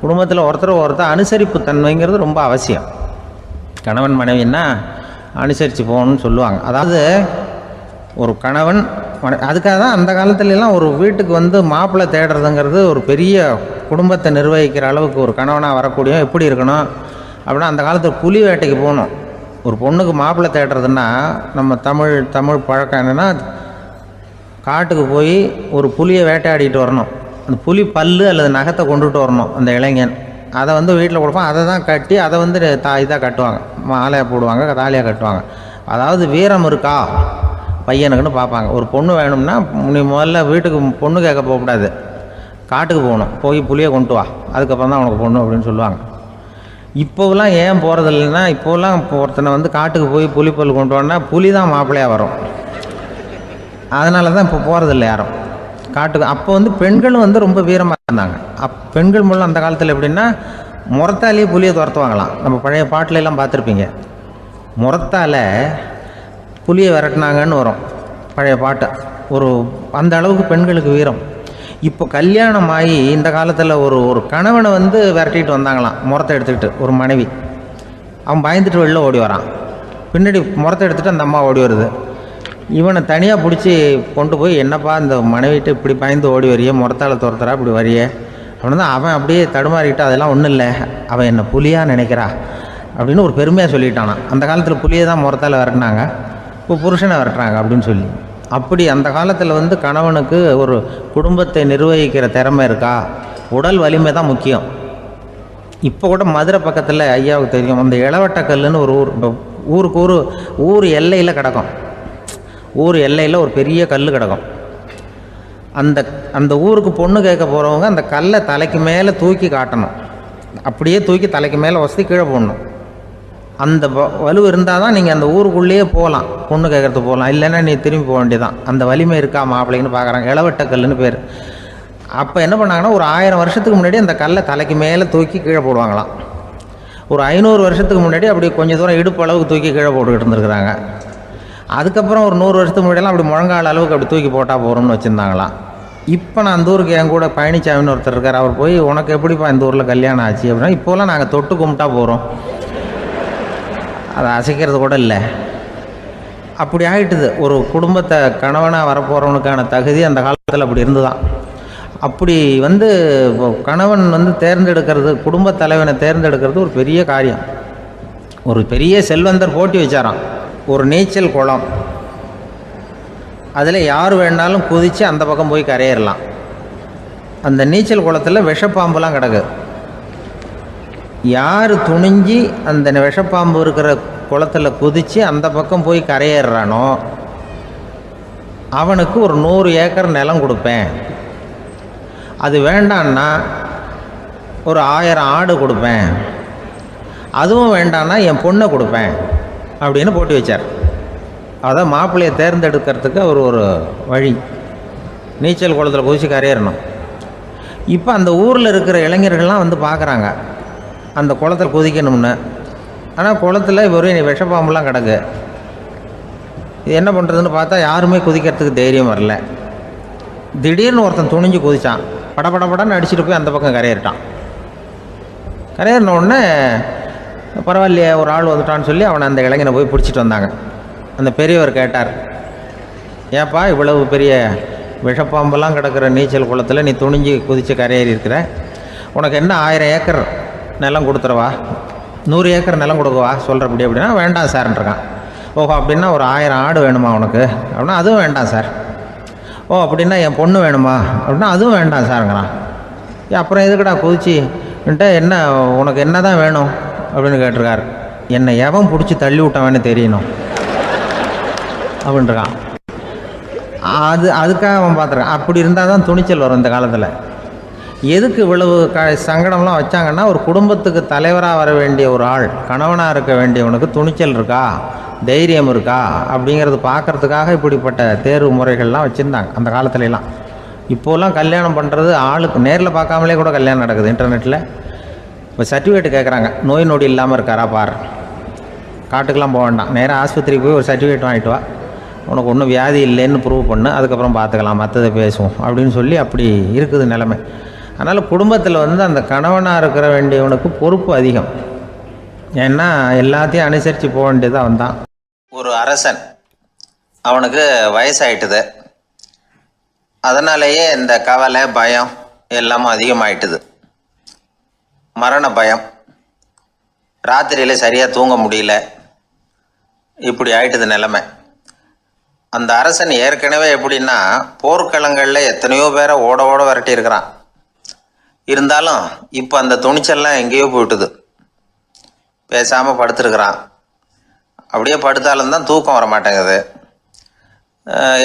குடும்பத்தில் ஒருத்தர் அனுசரிப்பு தன்மைங்கிறது ரொம்ப அவசியம். கணவன் மனைவின்னா அனுசரித்து போகணும்னு சொல்லுவாங்க. அதாவது ஒரு கணவன் அதுக்காக தான் அந்த காலத்துலலாம் ஒரு வீட்டுக்கு வந்து மாப்பிள்ளை தேடுறதுங்கிறது ஒரு பெரிய குடும்பத்தை நிர்வகிக்கிற அளவுக்கு ஒரு கணவனாக வரக்கூடிய எப்படி இருக்கணும் அப்படின்னா, அந்த காலத்தில் புலி வேட்டைக்கு போகணும். ஒரு பொண்ணுக்கு மாப்பிள்ளை தேடுறதுன்னா நம்ம தமிழ் பழக்கம் என்னென்னா, காட்டுக்கு போய் ஒரு புலியை வேட்டையாடிட்டு வரணும். அந்த புலி பல்லு அல்லது நகத்தை கொண்டுட்டு வரணும் அந்த இளைஞன். அதை வந்து வீட்டில் கொடுப்பான். அதை தான் கட்டி அதை வந்து இதாக கட்டுவாங்க, மாலையாக போடுவாங்க, தாலியாக கட்டுவாங்க. அதாவது வீரம் இருக்கா பையனுக்குன்னு பார்ப்பாங்க. ஒரு பொண்ணு வேணும்னா நீ முதல்ல வீட்டுக்கு பொண்ணு கேட்க போகக்கூடாது, காட்டுக்கு போகணும். போய் புலியை கொண்டு வா, அதுக்கப்புறம் தான் உனக்கு பொண்ணு அப்படின்னு சொல்லுவாங்க. இப்போலாம் ஏன் போகிறது இல்லைன்னா, இப்போலாம் ஒருத்தனை வந்து காட்டுக்கு போய் புலிப்பல் கொண்டு வான்னா புலி தான் மாப்பிள்ளையாக வரும். அதனால தான் இப்போ போகிறதில்ல யாரும் காட்டுக்கு. அப்போ வந்து பெண்களும் வந்து ரொம்ப வீரமாக இருந்தாங்க. பெண்கள் மூலம் அந்த காலத்தில் எப்படின்னா, முறத்தாலேயே புலியை துரத்துவாங்களாம். நம்ம பழைய பாட்டிலெல்லாம் பார்த்துருப்பீங்க, முறத்தால் புலியை விரட்டினாங்கன்னு வரும் பழைய பாட்டு. ஒரு அந்த அளவுக்கு பெண்களுக்கு வீரம். இப்போ கல்யாணம் ஆகி இந்த காலத்தில் ஒரு கணவனை வந்து விரட்டிட்டு வந்தாங்களாம் முறத்தை எடுத்துக்கிட்டு. ஒரு மனைவி அவன் பயந்துட்டு வெளில ஓடி வரான், பின்னாடி முறத்தை எடுத்துகிட்டு அந்த அம்மா ஓடி வருது. இவனை தனியாக பிடிச்சி கொண்டு போய், என்னப்பா இந்த மனைவிட்டு இப்படி பயந்து ஓடி வரைய, முறத்தால் துரத்துறா இப்படி வரைய அப்படின்னா, அவன் அப்படியே தடுமாறிக்கிட்டு அதெல்லாம் ஒன்றும் இல்லை, அவன் என்னை புலியாக நினைக்கிறா அப்படின்னு ஒரு பெருமையாக சொல்லிட்டானான். அந்த காலத்தில் புலியை தான் முறத்தால் விரட்டினாங்க, இப்போ புருஷனை விரட்டுறாங்க அப்படின்னு சொல்லி. அப்படி அந்த காலத்தில் வந்து கணவனுக்கு ஒரு குடும்பத்தை நிர்வகிக்கிற திறமை இருக்கா, உடல் வலிமை தான் முக்கியம். இப்போ கூட மதுரை பக்கத்தில் ஐயாவுக்கு தெரியும், அந்த இளவட்டக்கல்லுன்னு ஒரு ஊருக்கு ஊர் எல்லையில் கிடக்கும். ஊர் எல்லையில் ஒரு பெரிய கல் கிடக்கும். அந்த ஊருக்கு பொண்ணு கேட்க போகிறவங்க அந்த கல்லை தலைக்கு மேலே தூக்கி காட்டணும். அப்படியே தூக்கி தலைக்கு மேலே வசதி கீழே போடணும். அந்த வலு இருந்தால் தான் நீங்கள் அந்த ஊருக்குள்ளேயே போகலாம், பொண்ணு கேட்குறதுக்கு போகலாம். இல்லைன்னா நீ திரும்பி போக வேண்டியதான். அந்த வலிமை இருக்கா மாப்பிள்ளைன்னு பார்க்குறாங்க. இளவட்டக்கல்லுன்னு பேர். அப்போ என்ன பண்ணாங்கன்னா, ஒரு 1000 வருஷத்துக்கு முன்னாடி அந்த கல்லை தலைக்கு மேலே தூக்கி கீழே போடுவாங்களாம். ஒரு 500 வருஷத்துக்கு முன்னாடி அப்படி கொஞ்சம் தூரம் இடுப்பு அளவுக்கு தூக்கி கீழே போட்டுக்கிட்டு இருந்துருக்குறாங்க. அதுக்கப்புறம் ஒரு 100 வருஷத்துக்கு முன்னாடியெல்லாம் அப்படி முழங்கால் அளவுக்கு அப்படி தூக்கி போட்டால் போகிறோம்னு வச்சுருந்தாங்களாம். இப்போ நான் அந்த ஊருக்கு என் கூட பழனிசாமின்னு ஒருத்தர் இருக்கார். அவர் போய், உனக்கு எப்படிப்பா இந்த ஊரில் கல்யாணம் ஆச்சு அப்படின்னா, இப்போலாம் நாங்கள் தொட்டு கும்பிட்டா போகிறோம், அதை அசைக்கிறது கூட இல்லை. அப்படி ஆகிட்டுது. ஒரு குடும்பத்தை கணவனாக வரப்போகிறவனுக்கான தகுதி அந்த காலத்தில் அப்படி இருந்துதான். அப்படி வந்து கணவன் வந்து தேர்ந்தெடுக்கிறது, குடும்ப தலைவனை தேர்ந்தெடுக்கிறது ஒரு பெரிய காரியம். ஒரு பெரிய செல்வந்தர் போட்டி வச்சாராம். ஒரு நீச்சல் குளம், அதில் யார் வேணாலும் குதித்து அந்த பக்கம் போய் கரையேறலாம். அந்த நீச்சல் குளத்தில் விஷப்பாம்புலாம் கிடக்கு. யார் துணிஞ்சி அந்த விஷப்பாம்பு இருக்கிற குளத்தில் குதித்து அந்த பக்கம் போய் கரையேறானோ அவனுக்கு ஒரு 100 ஏக்கர் நிலம் கொடுப்பேன். அது வேண்டான்னா ஒரு 1000 ஆடு கொடுப்பேன். அதுவும் வேண்டான்னா என் பொண்ணை கொடுப்பேன் அப்படின்னு போட்டி வச்சார். அதான் மாப்பிள்ளையை தேர்ந்தெடுக்கிறதுக்கு அவர் ஒரு வழி, நீச்சல் குளத்தில் குதித்து கரையேறணும். இப்போ அந்த ஊரில் இருக்கிற இளைஞர்கள்லாம் வந்து பார்க்குறாங்க அந்த குளத்தில் குதிக்கணும்னு. ஆனால் குளத்தில் வெறும் விஷப்பாம்புலாம் கிடக்கு. இது என்ன பண்ணுறதுன்னு பார்த்தா யாருமே குதிக்கிறதுக்கு தைரியம் வரல. திடீர்னு ஒருத்தன் துணிஞ்சு குதித்தான். படபடன்னு அடிச்சுட்டு போய் அந்த பக்கம் கரையேறிட்டான். கரையேறின உடனே பரவாயில்லையே ஒரு ஆள் வந்துட்டான்னு சொல்லி அவனை அந்த இளைஞனை போய் பிடிச்சிட்டு வந்தாங்க. அந்த பெரியவர் கேட்டார், ஏப்பா இவ்வளவு பெரிய விஷப்பாம்பெல்லாம் கிடக்கிற நீச்சல் குளத்தில் நீ துணிஞ்சு குதித்து கரையேறி இருக்கிற, உனக்கு என்ன 1000 ஏக்கர் நிலம் கொடுத்துருவா, 100 ஏக்கர் நிலம் கொடுக்கவா சொல்கிறப்படி அப்படின்னா, வேண்டாம் சார்ன்றான். ஓஹோ அப்படின்னா ஒரு 1000 ஆடு வேணுமா உனக்கு அப்படின்னா, அதுவும் வேண்டாம் சார். ஓ அப்படின்னா என் பொண்ணு வேணுமா அப்படின்னா, அதுவும் வேண்டாம் சாருங்கிறான். அப்புறம் எதுக்குடா குதிச்சுன்ட்டு, என்ன உனக்கு என்ன தான் வேணும் அப்படின்னு கேட்டிருக்காரு. என்னை எவன் பிடிச்சி தள்ளி விட்டவன்னு தெரியணும் அப்படின்றான். அதுக்காக அவன் பார்த்துருக்கான். அப்படி இருந்தால் தான் துணிச்சல் வரும் இந்த காலத்தில். எதுக்கு இவ்வளவு சங்கடம்லாம் வச்சாங்கன்னா, ஒரு குடும்பத்துக்கு தலைவராக வர வேண்டிய ஒரு ஆள், கணவனாக இருக்க வேண்டியவனுக்கு துணிச்சல் இருக்கா, தைரியம் இருக்கா அப்படிங்கிறது பார்க்குறதுக்காக இப்படிப்பட்ட தேர்வு முறைகள்லாம் வச்சுருந்தாங்க அந்த காலத்துலலாம். இப்போலாம் கல்யாணம் பண்ணுறது ஆளுக்கு நேரில் பார்க்காமலே கூட கல்யாணம் நடக்குது இன்டர்நெட்டில். இப்போ சர்டிஃபிகேட் கேட்குறாங்க, நோய் நொடி இல்லாமல் இருக்காரா பார், காட்டுக்கெலாம் போக வேண்டாம், நேராக ஆஸ்பத்திரிக்கு போய் ஒரு சர்டிஃபிகேட் வாங்கிட்டு வா, உனக்கு ஒன்றும் வியாதி இல்லைன்னு ப்ரூவ் பண்ணு, அதுக்கப்புறம் பார்த்துக்கலாம், மற்றதை பேசுவோம் அப்படின்னு சொல்லி அப்படி இருக்குது நிலைமை. அதனால் குடும்பத்தில் வந்து அந்த கணவனாக இருக்கிற வேண்டியவனுக்கு பொறுப்பு அதிகம். ஏன்னா எல்லாத்தையும் அனுசரித்து போக வேண்டியது அவன் தான். ஒரு அரசன், அவனுக்கு வயசாயிட்டுது. அதனாலேயே இந்த கவலை பயம் எல்லாமும் அதிகமாயிட்டுது. மரண பயம், ராத்திரியில் சரியாக தூங்க முடியல, இப்படி ஆயிட்டுது நிலைமை. அந்த அரசன் ஏற்கனவே எப்படின்னா போர்க்களங்களில் எத்தனையோ பேரை ஓட ஓட விரட்டி இருக்கிறான். இருந்தாலும் இப்போ அந்த துணிச்சல்லாம் எங்கேயோ போயிட்டுது. பேசாமல் படுத்துருக்கிறான். அப்படியே படுத்தாலும் தான் தூக்கம் வர மாட்டேங்குது.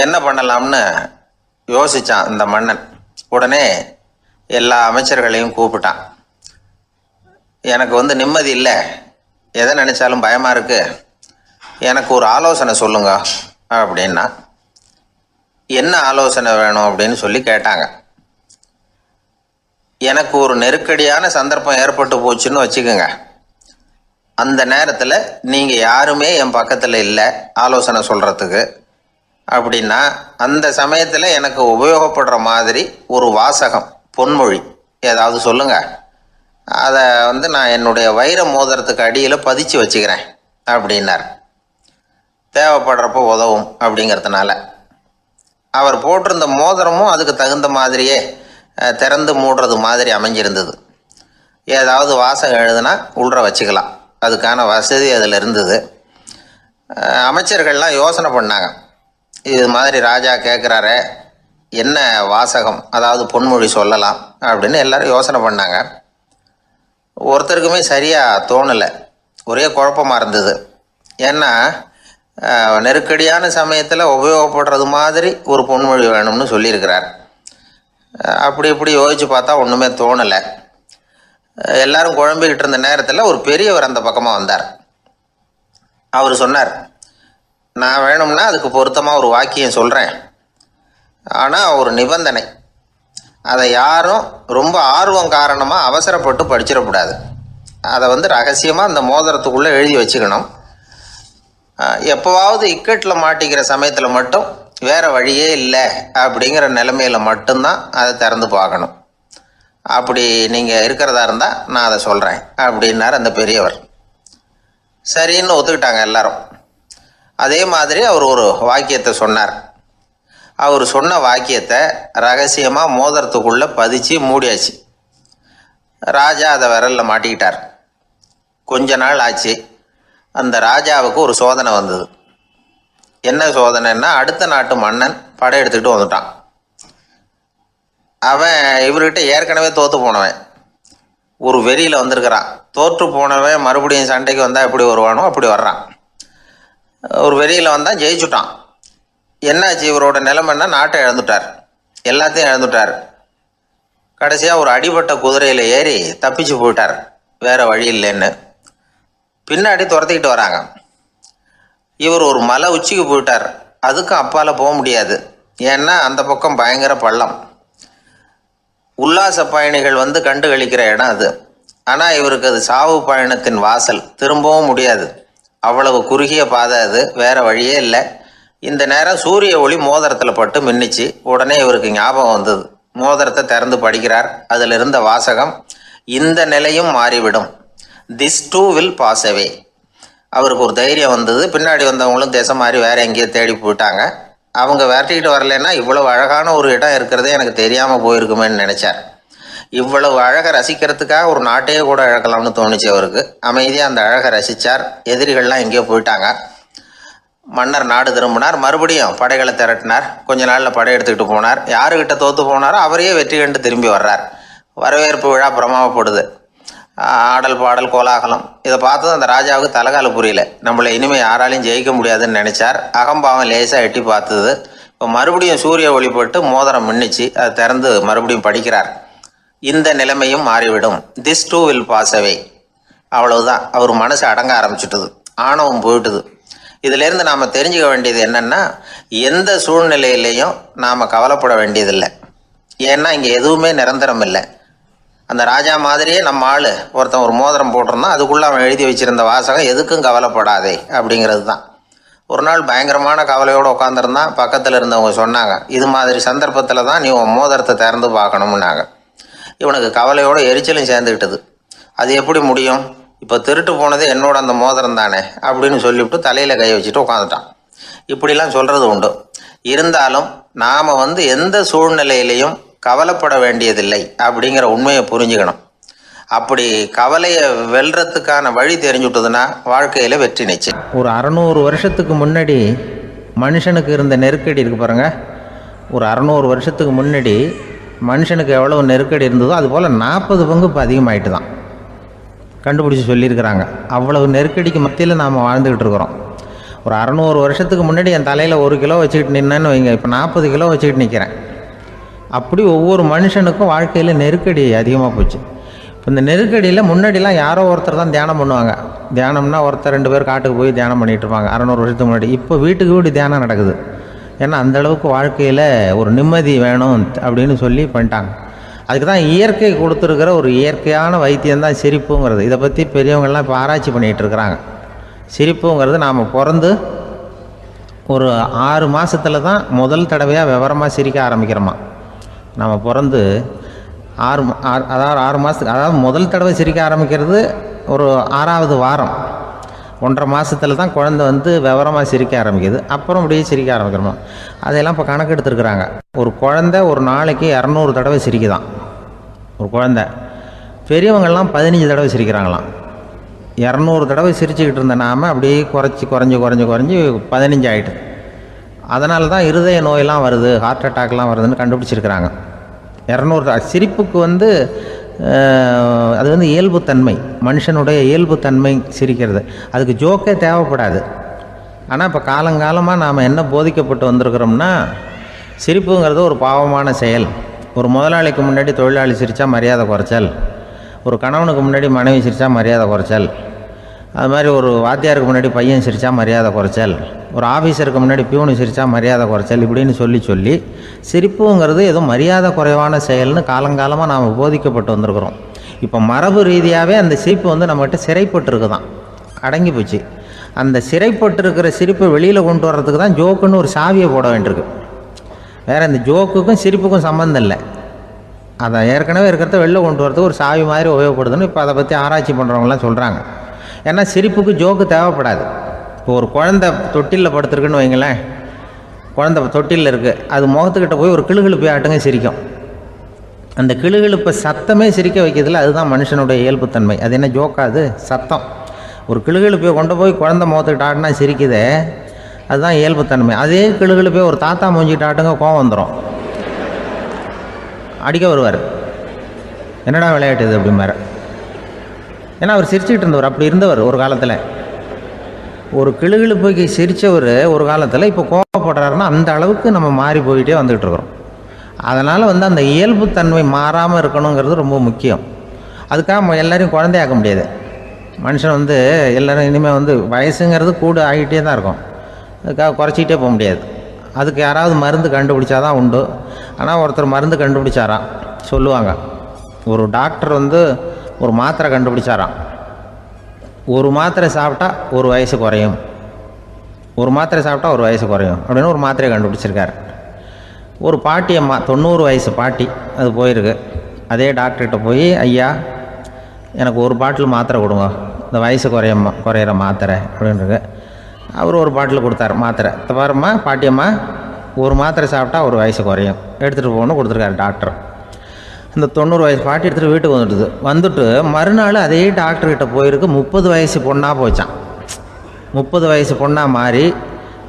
என்ன பண்ணலாம்னு யோசித்தான் இந்த மன்னன். உடனே எல்லா அமைச்சர்களையும் கூப்பிட்டான். எனக்கு வந்து நிம்மதி இல்லை, எதை நினச்சாலும் பயமாக இருக்குது, எனக்கு ஒரு ஆலோசனை சொல்லுங்க அப்படின்னா. என்ன ஆலோசனை வேணும் அப்படின்னு சொல்லி கேட்டாங்க. எனக்கு ஒரு நெருக்கடியான சந்தர்ப்பம் ஏற்பட்டு போச்சுன்னு வச்சுக்கோங்க. அந்த நேரத்தில் நீங்கள் யாருமே என் பக்கத்தில் இல்லை ஆலோசனை சொல்கிறதுக்கு அப்படின்னா, அந்த சமயத்தில் எனக்கு உபயோகப்படுற மாதிரி ஒரு வாசகம், பொன்மொழி ஏதாவது சொல்லுங்கள். அதை வந்து நான் என்னுடைய வைர மோதிரத்துக்கு அடியில் பதிச்சு வச்சுக்கிறேன் அப்படின்னார். தேவைப்படுறப்போ உதவும் அப்படிங்கிறதுனால. அவர் போட்டிருந்த மோதிரமும் அதுக்கு தகுந்த மாதிரியே திறந்து மூடுறது மாதிரி அமைஞ்சிருந்தது. ஏதாவது வாசகம் எழுதுனா உள்ற வச்சுக்கலாம், அதுக்கான வசதி அதில் இருந்தது. அமைச்சர்கள்லாம் யோசனை பண்ணாங்க, இது மாதிரி ராஜா கேட்குறாரே என்ன வாசகம், அதாவது பொன்மொழி சொல்லலாம் அப்படின்னு எல்லாரும் யோசனை பண்ணாங்க. ஒருத்தருக்குமே சரியாக தோணலை, ஒரே குழப்பமாக இருந்தது. ஏன்னா நெருக்கடியான சமயத்தில் உபயோகப்படுறது மாதிரி ஒரு பொன்மொழி வேணும்னு சொல்லியிருக்கிறார். அப்படி இப்படி யோசித்து பார்த்தா ஒன்றுமே தோணலை. எல்லாரும் குழம்பிக்கிட்டு இருந்த நேரத்தில் ஒரு பெரியவர் அந்த பக்கமாக வந்தார். அவர் சொன்னார், நான் வேணும்னா அதுக்கு பொருத்தமாக ஒரு வாக்கியம் சொல்கிறேன், ஆனால் ஒரு நிபந்தனை. அதை யாரும் ரொம்ப ஆர்வம் காரணமாக அவசரப்பட்டு படிச்சிடக்கூடாது. அதை வந்து ரகசியமாக அந்த மோதிரத்துக்குள்ளே எழுதி வச்சுக்கணும். எப்போவாவது இக்கட்டில் மாட்டிக்கிற சமயத்தில் மட்டும் வேறு வழியே இல்லை அப்படிங்கிற நிலைமையில் மட்டும்தான் அதை திறந்து பார்க்கணும். அப்படி நீங்கள் இருக்கிறதா இருந்தால் நான் அதை சொல்கிறேன் அப்படின்னார் அந்த பெரியவர். சரின்னு ஒத்துக்கிட்டாங்க எல்லாரும். அதே மாதிரி அவர் ஒரு வாக்கியத்தை சொன்னார். அவர் சொன்ன வாக்கியத்தை ரகசியமாக மோதிரத்துக்குள்ளே பதிச்சு மூடியாச்சு. ராஜா அதை விரலில் மாட்டிக்கிட்டார். கொஞ்ச நாள் ஆச்சு. அந்த ராஜாவுக்கு ஒரு சோதனை வந்தது. என்ன சோதனைன்னா, அடுத்த நாட்டு மன்னன் படையெடுத்துக்கிட்டு வந்துட்டான். அவன் இவர்கிட்ட ஏற்கனவே தோற்று போனவன், ஒரு வெறியில் வந்திருக்கிறான். தோற்று போனவன் மறுபடியும் சண்டைக்கு வந்தால் எப்படி வருவானோ அப்படி வர்றான். ஒரு வெறியில் வந்தால் ஜெயிச்சுட்டான். என்னாச்சு இவரோட நிலைமைன்னா, நாட்டை இழந்துட்டார், எல்லாத்தையும் இழந்துட்டார். கடைசியாக ஒரு அடிபட்ட குதிரையில் ஏறி தப்பிச்சு போயிட்டார், வேறு வழி இல்லைன்னு. பின்னாடி துரத்திக்கிட்டு வராங்க. இவர் ஒரு மலை உச்சிக்கு போயிட்டார், அதுக்கும் அப்பால் போக முடியாது. ஏன்னா அந்த பக்கம் பயங்கர பள்ளம். உல்லாச பயணிகள் வந்து கண்டு கழிக்கிற இடம் அது. ஆனால் இவருக்கு அது சாவு பயணத்தின் வாசல், திரும்பவும் முடியாது. அவ்வளவு குறுகிய பாதை அது, வேறு வழியே இல்லை. இந்த நேரம் சூரிய ஒளி மோதிரத்தில் பட்டு மின்னிச்சு. உடனே இவருக்கு ஞாபகம் வந்தது. மோதிரத்தை திறந்து படிக்கிறார். அதில் இருந்த வாசகம், இந்த நிலையும் மாறிவிடும், this too will pass away. அவருக்கு ஒரு தைரியம் வந்தது. பின்னாடி வந்தவங்களும் திசை மாதிரி வேறு எங்கேயோ தேடி போயிட்டாங்க. அவங்க விரட்டிக்கிட்டு வரலன்னா இவ்வளவு அழகான ஒரு இடம் இருக்கிறதே எனக்கு தெரியாமல் போயிருக்குமேன்னு நினச்சார். இவ்வளவு அழகை ரசிக்கிறதுக்காக ஒரு நாட்டையே கூட இழக்கலாம்னு தோணுச்சு அவருக்கு. அமைதியாக அந்த அழகை ரசித்தார். எதிரிகள்லாம் எங்கேயோ போயிட்டாங்க. மன்னர் நாடு திரும்பினார். மறுபடியும் படைகளை திரட்டினார். கொஞ்ச நாளில் படை எடுத்துக்கிட்டு போனார். யாருக்கிட்ட தோற்று போனாரோ அவரையே வெற்றி கண்டு திரும்பி வர்றார். வரவேற்பு விழா பிரமாவப்படுது. ஆடல் பாடல் கோலாகலம். இதை பார்த்ததும் அந்த ராஜாவுக்கு தலைகால புரியல. நம்மளை இனிமேல் யாராலையும் ஜெயிக்க முடியாதுன்னு நினச்சார். அகம்பாவம் லேசாக எட்டி பார்த்தது. இப்போ மறுபடியும் சூரிய ஒளிப்பட்டு மோதிரம் மின்னிச்சு. அதை திறந்து மறுபடியும் படிக்கிறார். இந்த நிலைமையும் மாறிவிடும், this too will pass away. அவ்வளவுதான். அவர் மனசு அடங்க ஆரம்பிச்சுட்டுது, ஆணவம் போயிட்டுது. இதிலேருந்து நாம் தெரிஞ்சுக்க வேண்டியது என்னென்னா, எந்த சூழ்நிலையிலையும் நாம் கவலைப்பட வேண்டியதில்லை. ஏன்னா இங்கே எதுவுமே நிரந்தரம் இல்லை. அந்த ராஜா மாதிரியே நம்ம ஆள் ஒருத்தன் ஒரு மோதிரம் போட்டிருந்தான், அதுக்குள்ளே அவன் எழுதி வச்சிருந்த வாசகம் எதுக்கும் கவலைப்படாதே அப்படிங்கிறது தான். ஒரு நாள் பயங்கரமான கவலையோடு உட்காந்துருந்தான். பக்கத்தில் இருந்தவங்க சொன்னாங்க, இது மாதிரி சந்தர்ப்பத்தில் தான் நீ உன் மோதிரத்தை திறந்து பார்க்கணும்னாங்க. இவனுக்கு கவலையோட எரிச்சலும் சேர்ந்துக்கிட்டது. அது எப்படி முடியும், இப்போ திருட்டு போனது என்னோட அந்த மோதிரம் தானே அப்படின்னு சொல்லிவிட்டு தலையில் கை வச்சுட்டு உட்காந்துட்டான். இப்படிலாம் சொல்கிறது உண்டு. இருந்தாலும் நாம் எந்த சூழ்நிலையிலையும் கவலைப்பட வேண்டியதில்லை அப்படிங்கிற உண்மையை புரிஞ்சுக்கணும். அப்படி கவலையை வெல்றதுக்கான வழி தெரிஞ்சுட்டதுன்னா வாழ்க்கையில் வெற்றி நிச்சயம். ஒரு 600 வருஷத்துக்கு முன்னாடி மனுஷனுக்கு இருந்த நெருக்கடி இருக்கு பாருங்க. ஒரு 600 வருஷத்துக்கு முன்னாடி மனுஷனுக்கு எவ்வளோ நெருக்கடி இருந்ததோ அதுபோல் 40 பங்கு இப்போ அதிகமாகிட்டு தான் கண்டுபிடிச்சி சொல்லியிருக்கிறாங்க. அவ்வளவு நெருக்கடிக்கு மத்தியில் நாம் வாழ்ந்துக்கிட்டு இருக்கிறோம். ஒரு 600 வருஷத்துக்கு முன்னாடி என் தலையில் 1 கிலோ வச்சுக்கிட்டு நின்னேன்னு வைங்க, இப்போ 40 கிலோ வச்சுக்கிட்டு நிற்கிறேன். அப்படி ஒவ்வொரு மனுஷனுக்கும் வாழ்க்கையில் நெருக்கடி அதிகமாக போச்சு. இப்போ இந்த நெருக்கடியில் முன்னாடிலாம் யாரோ ஒருத்தர் தான் தியானம் பண்ணுவாங்க. தியானம்னா ஒருத்தர் 2 பேர் காட்டுக்கு போய் தியானம் பண்ணிகிட்டு இருப்பாங்க 600 வருஷத்துக்கு முன்னாடி. இப்போ வீட்டுக்கு வீடு தியானம் நடக்குது. ஏன்னா அந்தளவுக்கு வாழ்க்கையில் ஒரு நிம்மதி வேணும் அப்படின்னு சொல்லி பண்ணிட்டாங்க. அதுக்கு தான் இயற்கை கொடுத்துருக்கிற ஒரு இயற்கையான வைத்தியம்தான் சிரிப்புங்கிறது. இதை பற்றி பெரியவங்கள்லாம் இப்போ ஆராய்ச்சி பண்ணிகிட்டு இருக்கிறாங்க. சிரிப்புங்கிறது நாம் பிறந்து ஒரு 6 மாதத்தில் தான் முதல் தடவையாக விவரமாக சிரிக்க ஆரம்பிக்கிறோமா. நம்ம பிறந்து 6 மாதத்துக்கு, அதாவது முதல் தடவை சிரிக்க ஆரம்பிக்கிறது ஒரு 6ஆவது வாரம், 1.5 மாதத்தில் தான் குழந்தை விவரமாக சிரிக்க ஆரம்பிக்குது. அப்புறம் அப்படியே சிரிக்க ஆரம்பிக்கிறோமா. அதையெல்லாம் இப்போ கணக்கு எடுத்துருக்குறாங்க. ஒரு குழந்தை ஒரு நாளைக்கு 200 தடவை சிரிக்குதான் ஒரு குழந்தை. பெரியவங்கள்லாம் 15 தடவை சிரிக்கிறாங்களாம். 200 தடவை சிரிச்சுக்கிட்டு இருந்த நாம் அப்படியே குறைஞ்சி 15 ஆகிட்டு. அதனால தான் இருதய நோயெல்லாம் வருது, ஹார்ட் அட்டாக்லாம் வருதுன்னு கண்டுபிடிச்சிருக்கிறாங்க. 200 சிரிப்புக்கு அது இயல்புத்தன்மை, மனுஷனுடைய இயல்புத்தன்மை சிரிக்கிறது. அதுக்கு ஜோக்கே தேவைப்படாது. ஆனால் இப்போ காலங்காலமாக நாம் என்ன போதிக்கப்பட்டு வந்திருக்கிறோம்னா, சிரிப்புங்கிறது ஒரு பாவமான செயல். ஒரு முதலாளிக்கு முன்னாடி தொழிலாளி சிரித்தா மரியாதை குறைச்சல், ஒரு கணவனுக்கு முன்னாடி மனைவி சிரித்தா மரியாதை குறைச்சல், அது மாதிரி ஒரு வாத்தியாருக்கு முன்னாடி பையன் சிரித்தா மரியாதை குறைச்சல், ஒரு ஆஃபீஸருக்கு முன்னாடி பியூனு சிரித்தா மரியாதை குறைச்சல், இப்படின்னு சொல்லி சிரிப்புங்கிறது ஏதோ மரியாதை குறைவான செயல்னு காலங்காலமாக நாம் போதிக்கப்பட்டு வந்திருக்கிறோம். இப்போ மரபு ரீதியாகவே அந்த சிரிப்பு நம்மகிட்ட சிறைப்பட்டுருக்கு தான், அடங்கி போச்சு. அந்த சிறைப்பட்டிருக்கிற சிரிப்பை வெளியில் கொண்டு வர்றதுக்கு தான் ஜோக்குன்னு ஒரு சாவியை போட வேண்டியிருக்கு. வேறு இந்த ஜோக்குக்கும் சிரிப்புக்கும் சம்மந்தம் இல்லை. அதை ஏற்கனவே இருக்கிறத வெளில கொண்டு வரதுக்கு ஒரு சாவி மாதிரி உபயோகப்படுதுன்னு இப்போ அதை பற்றி ஆராய்ச்சி பண்ணுறவங்களாம் சொல்கிறாங்க. ஏன்னா சிரிப்புக்கு ஜோக்கு தேவைப்படாது. இப்போ ஒரு குழந்தை தொட்டிலில் படுத்துருக்குன்னு வைங்களேன், குழந்தை தொட்டிலில் இருக்குது, அது முகத்துக்கிட்ட போய் ஒரு கிளுகிழுப்பை ஆட்டுங்க சிரிக்கும். அந்த கிளுகிழுப்பை சத்தமே சிரிக்க வைக்கிறதுல அதுதான் மனுஷனுடைய இயல்புத்தன்மை. அது என்ன ஜோக்காது, சத்தம். ஒரு கிளுகிழுப்பையை கொண்டு போய் குழந்தை முகத்துக்கிட்ட ஆட்டினா சிரிக்குதே, அதுதான் இயல்புத்தன்மை. அதே கிளுகிழுப்பையை ஒரு தாத்தா மூஞ்சிக்கிட்ட ஆட்டுங்க, கோவம் வந்துடும், அடிக்க வருவார். என்னடா விளையாட்டு இது அப்படிமாரு. ஏன்னா அவர் சிரிச்சுக்கிட்டு இருந்தவர், அப்படி இருந்தவர் ஒரு காலத்தில். ஒரு கிளுகிழுப்பைக்கு சிரித்தவர் ஒரு காலத்தில் இப்போ கோவப்படுறாருன்னா அந்த அளவுக்கு நம்ம மாறி போயிட்டே வந்துக்கிட்டு இருக்கிறோம். அதனால் அந்த இயல்புத்தன்மை மாறாமல் இருக்கணுங்கிறது ரொம்ப முக்கியம். அதுக்காக எல்லோரையும் குழந்தையாக்க முடியாது. மனுஷன் எல்லோரும் இனிமேல் வயசுங்கிறது கூட ஆகிட்டே தான் இருக்கும். அதுக்காக குறைச்சிக்கிட்டே போக முடியாது. அதுக்கு யாராவது மருந்து கண்டுபிடிச்சா தான் உண்டு. ஆனால் ஒருத்தர் மருந்து கண்டுபிடிச்சாராம், சொல்லுவாங்க. ஒரு டாக்டர் ஒரு மாத்திரை கண்டுபிடிச்சாராம். ஒரு மாத்திரை சாப்பிட்டா ஒரு வயசு குறையும், ஒரு மாத்திரை சாப்பிட்டா ஒரு வயசு குறையும் அப்படின்னு ஒரு மாத்திரையை கண்டுபிடிச்சிருக்காரு. ஒரு பாட்டி அம்மா, 90 வயசு பாட்டி, அது போயிருக்கு. அதே டாக்டர்கிட்ட போய், ஐயா எனக்கு ஒரு பாட்டில் மாத்திரை கொடுங்க, இந்த வயசு குறையிற மாத்திரை அப்படின்றது. அவர் ஒரு பாட்டில் கொடுத்தாரு மாத்திரை. பாரும்மா பாட்டியம்மா, ஒரு மாத்திரை சாப்பிட்டா ஒரு வயசு குறையும், எடுத்துகிட்டு போகணும்னு கொடுத்துருக்காரு டாக்டர். இந்த 90 வயசு பாட்டி எடுத்துகிட்டு வீட்டுக்கு வந்துட்டு மறுநாள் அதே டாக்டர்கிட்ட போயிருக்கு. 30 வயசு பொண்ணாக போச்சான். 30 வயசு பொண்ணாக மாறி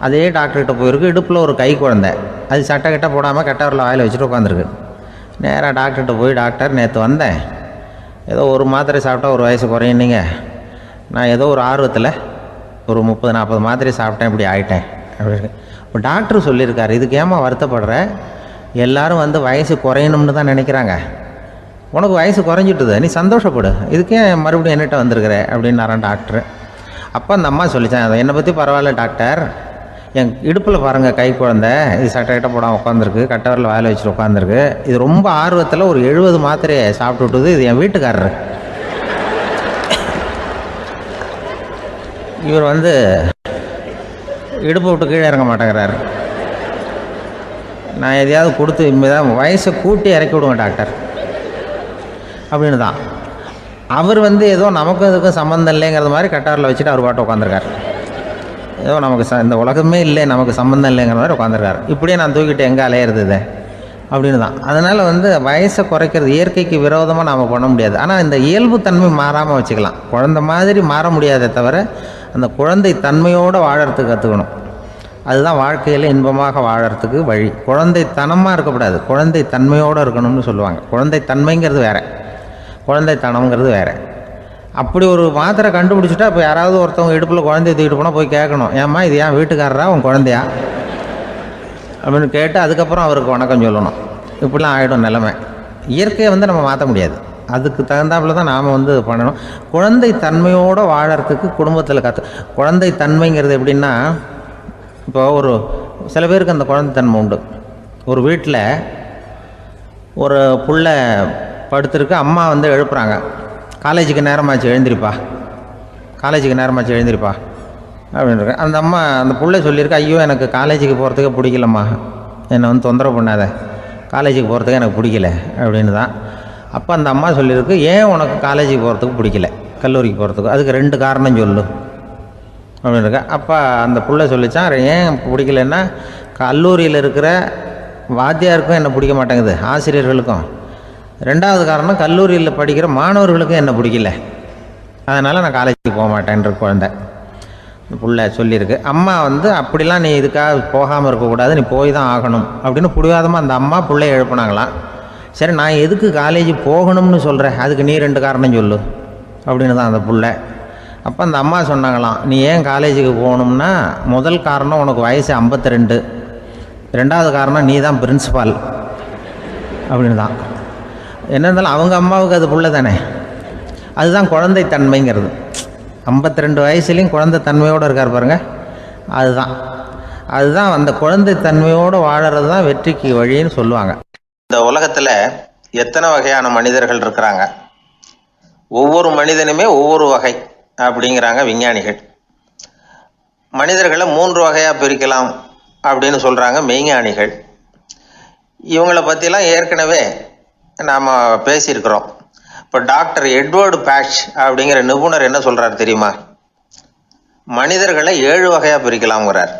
அதே டாக்டர்கிட்ட போயிருக்கு. இடுப்பில் ஒரு கை குழந்தை, அது சட்டை கிட்ட போடாமல் கட்டவரில் வாயில் வச்சுட்டு உட்காந்துருக்கு. நேராக டாக்டர்கிட்ட போய், டாக்டர் நேற்று வந்தேன், ஏதோ ஒரு மாத்திரை சாப்பிட்டா ஒரு வயசு குறையுன்னீங்க, நான் ஏதோ ஒரு ஆர்வத்தில் ஒரு 30-40 மாத்திரை சாப்பிட்டேன், இப்படி ஆகிட்டேன் அப்படின்னு. இப்போ டாக்டர் சொல்லியிருக்காரு, இதுக்கு ஏமா வருத்தப்படுற, எல்லோரும் வயசு குறையணும்னு தான் நினைக்கிறாங்க, உனக்கு வயசு குறைஞ்சிட்டுது, நீ சந்தோஷப்படு, இதுக்கே மறுபடியும் என்னகிட்ட வந்திருக்கிற அப்படின்னாரான் டாக்டர். அப்போ அந்த அம்மா சொல்லித்தான், என்னை பற்றி பரவாயில்ல டாக்டர், என் இடுப்பில் பாருங்கள் கை குழந்தை, இது சட்டை கிட்ட போடாமல் உட்காந்துருக்கு, கட்டவரில் வாயில் வச்சுட்டு உட்காந்துருக்கு, இது ரொம்ப ஆர்வத்தில் ஒரு 70 மாத்திரையை சாப்பிட்டு விட்டுது, இது என் வீட்டுக்காரரு. இவர் இடுப்பை விட்டு கீழே இறங்க மாட்டேங்கிறாரு. நான் எதையாவது கொடுத்து இனிமேதான் வயசை கூட்டி இறக்கி விடுவேன் டாக்டர், அப்படின்னு தான். அவர் ஏதோ நமக்கும் இதுக்கும் சம்மந்தம் இல்லைங்கிறது மாதிரி கட்டாரில் வச்சுட்டு அவர் பாட்டு உட்காந்துருக்கார். ஏதோ நமக்கு இந்த உலகமே இல்லை, நமக்கு சம்மந்தம் இல்லைங்கிற மாதிரி உட்காந்துருக்காரு. இப்படியே நான் தூக்கிட்டு எங்கே அலையிறது இது அப்படின்னு தான். அதனால் வயசை குறைக்கிறது இயற்கைக்கு விரோதமாக நாம் பண்ண முடியாது. ஆனால் இந்த இயல்புத்தன்மை மாறாமல் வச்சுக்கலாம். குழந்தை மாதிரி மாற முடியாதே தவிர அந்த குழந்தை தன்மையோடு வாழறதுக்கு கற்றுக்கணும். அதுதான் வாழ்க்கையில் இன்பமாக வாழறதுக்கு வழி. குழந்தைத்தனமாக இருக்கக்கூடாது, குழந்தை தன்மையோடு இருக்கணும்னு சொல்லுவாங்க. குழந்தை தன்மைங்கிறது வேறு, குழந்தைத்தனம்ங்கிறது வேறு. அப்படி ஒரு மாத்திரை கண்டுபிடிச்சிட்டா இப்போ யாராவது ஒருத்தவங்க இடுப்பில் குழந்தைய தூக்கிட்டு போனால் போய் கேட்கணும், ஏம்மா இது ஏன் வீட்டுக்காரரா உன் குழந்தையா அப்படின்னு கேட்டு அதுக்கப்புறம் அவருக்கு வணக்கம் சொல்லணும். இப்படிலாம் ஆகிடும் நிலைமை. இயற்கையை நம்ம மாற்ற முடியாது. அதுக்கு தகுந்தாப்புல தான் நாம் பண்ணணும். குழந்தை தன்மையோடு வாழறதுக்கு குடும்பத்தில் குழந்தை தன்மைங்கிறது எப்படின்னா, இப்போ சில பேருக்கு அந்த குழந்தைத்தன்மை உண்டு. ஒரு வீட்டில் ஒரு புள்ள படுத்துருக்கு, அம்மா எழுப்புறாங்க, காலேஜுக்கு நேரமாச்சு எழுந்திரிப்பா, காலேஜுக்கு நேரமாச்சு எழுந்திரிப்பா அப்படின்ற. அந்த அம்மா அந்த பிள்ளை சொல்லியிருக்கு, ஐயோ எனக்கு காலேஜுக்கு போகிறதுக்கே பிடிக்கலம்மா, என்னை தொந்தரவு பண்ணாத, காலேஜுக்கு போகிறதுக்கு எனக்கு பிடிக்கல அப்படின்னு தான். அப்போ அந்த அம்மா சொல்லியிருக்கு, ஏன் உனக்கு காலேஜுக்கு போகிறதுக்கு பிடிக்கல, கல்லூரிக்கு போகிறதுக்கு, அதுக்கு 2 காரணம் சொல்லு அப்படின்னுருக்க. அப்போ அந்த பிள்ளை சொல்லிச்சான், ஏன் பிடிக்கலன்னா கல்லூரியில் இருக்கிற வாத்தியாருக்கும் என்ன பிடிக்க மாட்டேங்குது, ஆசிரியர்களுக்கும். 2வது காரணம், கல்லூரியில் படிக்கிற மாணவர்களுக்கும் என்ன பிடிக்கல, அதனால் நான் காலேஜுக்கு போக மாட்டேன்ற குழந்தை புள்ள சொல்லியிருக்கு. அம்மா அப்படிலாம் நீ இதுக்காக போகாமல் இருக்கக்கூடாது, நீ போய் தான் ஆகணும் அப்படின்னு பிடிவாதமாக அந்த அம்மா பிள்ளைய எழுப்புனாங்களாம். சரி, நான் எதுக்கு காலேஜ் போகணும்னு சொல்கிறேன், அதுக்கு நீ 2 காரணம் சொல்லு அப்படின்னு தான் அந்த பிள்ளை. அப்போ அந்த அம்மா சொன்னாங்களாம், நீ ஏன் காலேஜுக்கு போகணும்னா, முதல் காரணம் உனக்கு வயசு 52, 2வது காரணம் நீ தான் பிரின்சிபால் அப்படின்னு தான். என்ன இருந்தாலும் அவங்க அம்மாவுக்கு அது புள்ள தானே. அதுதான் குழந்தைத்தன்மைங்கிறது. 52 வயசுலேயும் குழந்தைத்தன்மையோடு இருக்கார் பாருங்கள், அதுதான் அந்த குழந்தைத்தன்மையோடு வாழறது தான் வெற்றிக்கு வழின்னு சொல்லுவாங்க. இந்த உலகத்தில் எத்தனை வகையான மனிதர்கள் இருக்கிறாங்க, ஒவ்வொரு மனிதனுமே ஒவ்வொரு வகை அப்படிங்கிறாங்க விஞ்ஞானிகள். மனிதர்களை 3 வகையாக பிரிக்கலாம் அப்படின்னு சொல்கிறாங்க மெய்ஞானிகள். இவங்களை பற்றிலாம் ஏற்கனவே நாம் பேசியிருக்கிறோம். இப்போ டாக்டர் எட்வர்டு பேட்ச் அப்படிங்கிற நிபுணர் என்ன சொல்கிறார் தெரியுமா? மனிதர்களை 7 வகையாக பிரிக்கலாம்ங்கிறார்.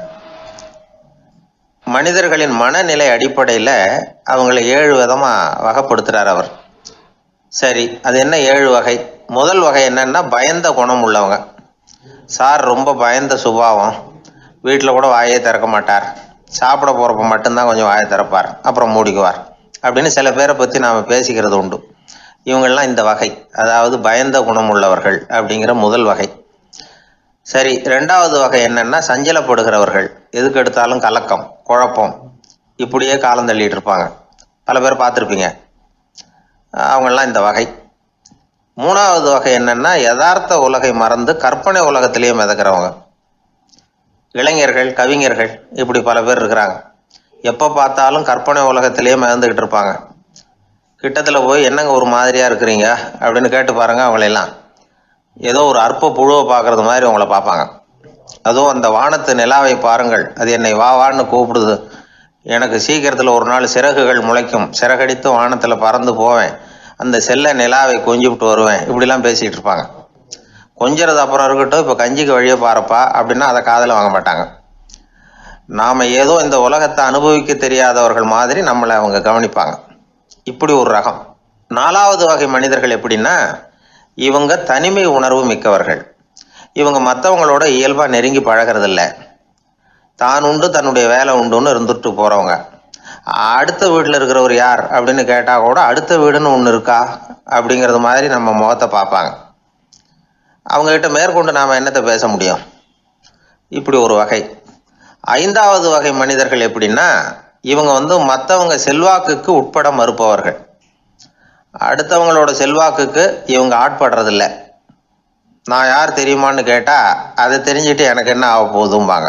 மனிதர்களின் மனநிலை அடிப்படையில் அவங்களை 7 விதமாக வகைப்படுத்துகிறார் அவர். சரி, அது என்ன 7 வகை? முதல் வகை என்னன்னா, பயந்த குணம் உள்ளவங்க. சார் ரொம்ப பயந்த சுபாவம், வீட்டில் கூட வாயை திறக்க மாட்டார், சாப்பிட போகிறப்ப மட்டும்தான் கொஞ்சம் வாயை திறப்பார், அப்புறம் மூடிக்குவார் அப்படின்னு சில பேரை பற்றி நாம் பேசிக்கிறது உண்டு. இவங்கெல்லாம் இந்த வகை, அதாவது பயந்த குணம் உள்ளவர்கள் அப்படிங்கிற முதல் வகை. சரி, 2வது வகை என்னன்னா, சஞ்சலப்படுகிறவர்கள், எதுக்கு எடுத்தாலும் கலக்கம், குழப்பம், இப்படியே காலம் தள்ளிட்டு இருப்பாங்க. பல பேர் பார்த்துருப்பீங்க. அவங்கெல்லாம் இந்த வகை. 3வது வகை என்னன்னா, யதார்த்த உலகை மறந்து கற்பனை உலகத்திலேயே மிதக்கிறவங்க. இளைஞர்கள், கவிஞர்கள், இப்படி பல பேர் இருக்கிறாங்க. எப்போ பார்த்தாலும் கற்பனை உலகத்திலேயே மிதந்துக்கிட்டு இருப்பாங்க. கிட்டத்தில் போய் என்னங்க ஒரு மாதிரியாக இருக்கிறீங்க அப்படின்னு கேட்டு பாருங்க, அவங்களெல்லாம் ஏதோ ஒரு அற்ப புழுவை பார்க்குறது மாதிரி அவங்கள பார்ப்பாங்க. அதுவும் அந்த வானத்து நிலாவை பாருங்கள், அது என்னை வா வான்னு கூப்பிடுது, எனக்கு சீக்கிரத்தில் ஒரு நாள் சிறகுகள் முளைக்கும், சிறகடித்து வானத்தில் பறந்து போவேன், அந்த செல்ல நிலாவை கொஞ்சிவிட்டு வருவேன், இப்படிலாம் பேசிகிட்டு இருப்பாங்க. கொஞ்சிறது அப்புறம் இருக்கட்டும், இப்போ கஞ்சிக்கு வழியே பாருப்பா அப்படின்னா அதை காதில் வாங்க மாட்டாங்க. நாம் ஏதோ இந்த உலகத்தை அனுபவிக்க தெரியாதவர்கள் மாதிரி நம்மளை அவங்க கவனிப்பாங்க. இப்படி ஒரு ரகம். 4வது வகை மனிதர்கள் எப்படின்னா, இவங்க தனிமை உணர்வு மிக்கவர்கள். இவங்க மற்றவங்களோட இயல்பாக நெருங்கி பழகிறதில்ல, தான் உண்டு தன்னுடைய வேலை உண்டுன்னு இருந்துட்டு போகிறவங்க. அடுத்த வீட்டில் இருக்கிறவர் யார் அப்படின்னு கேட்டால் கூட அடுத்த வீடுன்னு ஒன்று இருக்கா அப்படிங்கிறது மாதிரி நம்ம முகத்தை பார்ப்பாங்க. அவங்ககிட்ட மேற்கொண்டு நாம் என்னத்தை பேச முடியும்? இப்படி ஒரு வகை. 5வது வகை மனிதர்கள் எப்படின்னா, இவங்க மற்றவங்க செல்வாக்குக்கு உட்பட மறுப்பவர்கள். அடுத்தவங்களோட செல்வாக்குக்கு இவங்க ஆட்படுறதில்ல. நான் யார் தெரியுமான்னு கேட்டால் அதை தெரிஞ்சுட்டு எனக்கு என்ன ஆக போகுதும்பாங்க.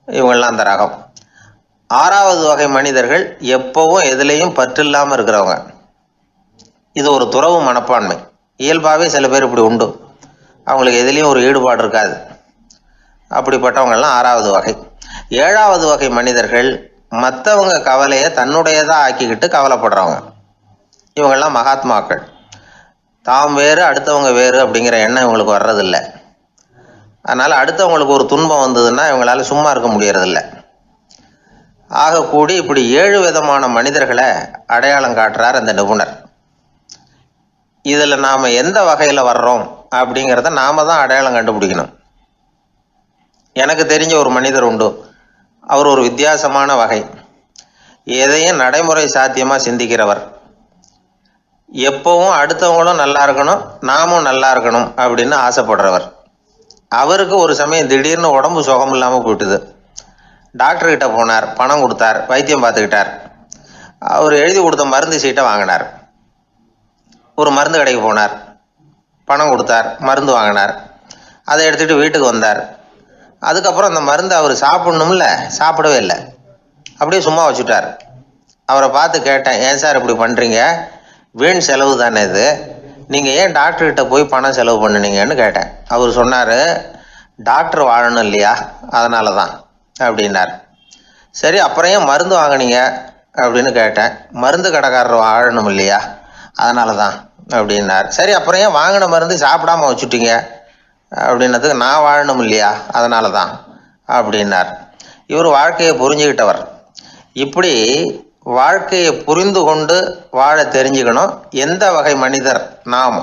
இவங்கெல்லாம் அந்த ரகம். 6வது வகை மனிதர்கள் எப்பவும் எதுலேயும் பற்று இல்லாமல் இருக்கிறவங்க. இது ஒரு துறவு மனப்பான்மை. இயல்பாகவே சில பேர் இப்படி உண்டு, அவங்களுக்கு எதுலேயும் ஒரு ஈடுபாடு இருக்காது. அப்படிப்பட்டவங்கெல்லாம் 6வது வகை. 7வது வகை மனிதர்கள் மற்றவங்க கவலையை தன்னுடையதாக ஆக்கிக்கிட்டு கவலைப்படுறவங்க. இவங்கெல்லாம் மகாத்மாக்கள். தாம் வேறு அடுத்தவங்க வேறு அப்படிங்கிற எண்ணம் இவங்களுக்கு வர்றதில்லை. அதனால் அடுத்தவங்களுக்கு ஒரு துன்பம் வந்ததுன்னா இவங்களால சும்மா இருக்க முடியறதில்ல. ஆகக்கூடி இப்படி 7 விதமான மனிதர்களை அடையாளம் காட்டுறார் அந்த நிபுணர். இதில் நாம் எந்த வகையில் வர்றோம் அப்படிங்கிறத நாம் தான் அடையாளம் கண்டுபிடிக்கணும். எனக்கு தெரிஞ்ச ஒரு மனிதர் உண்டு. அவர் ஒரு வித்தியாசமான வகை. எதையும் நடைமுறை சாத்தியமாக சிந்திக்கிறவர். எப்பவும் அடுத்தவங்களும் நல்லா இருக்கணும், நாமும் நல்லா இருக்கணும் அப்படின்னு ஆசைப்படுறவர். அவருக்கு ஒரு சமயம் திடீர்னு உடம்பு சுகம் இல்லாமல் போயிட்டுது. டாக்டர்கிட்ட போனார், பணம் கொடுத்தார், வைத்தியம் பார்த்துக்கிட்டார். அவர் எழுதி கொடுத்த மருந்து சீட்டை வாங்கினார். ஒரு மருந்து கடைக்கு போனார், பணம் கொடுத்தார், மருந்து வாங்கினார். அதை எடுத்துகிட்டு வீட்டுக்கு வந்தார். அதுக்கப்புறம் அந்த மருந்து அவர் சாப்பிட்ணும்ல, சாப்பிடவே இல்லை, அப்படியே சும்மா வச்சுட்டார். அவரை பார்த்து கேட்டேன், ஏன் சார் இப்படி பண்ணுறீங்க? வீண் செலவு தானே இது, நீங்கள் ஏன் டாக்டர்கிட்ட போய் பணம் செலவு பண்ணினீங்கன்னு கேட்டேன். அவர் சொன்னார், டாக்டர் வாழணும் இல்லையா, அதனால தான் அப்படின்னார். சரி, அப்புறம் ஏன் மருந்து வாங்கினீங்க அப்படின்னு கேட்டேன். மருந்து கடைக்காரர் வாழணும் இல்லையா, அதனால தான் அப்படின்னார். சரி, அப்புறம் ஏன் வாங்கின மருந்து சாப்பிடாம வச்சுட்டீங்க அப்படின்னதுக்கு, நான் வாழணும் இல்லையா, அதனால தான் அப்படின்னார். இவர் வாழ்க்கையை புரிஞ்சுக்கிட்டவர். இப்படி வாழ்க்கையை புரிந்து கொண்டு வாழ தெரிஞ்சுக்கணும். எந்த வகை மனிதர் நாம்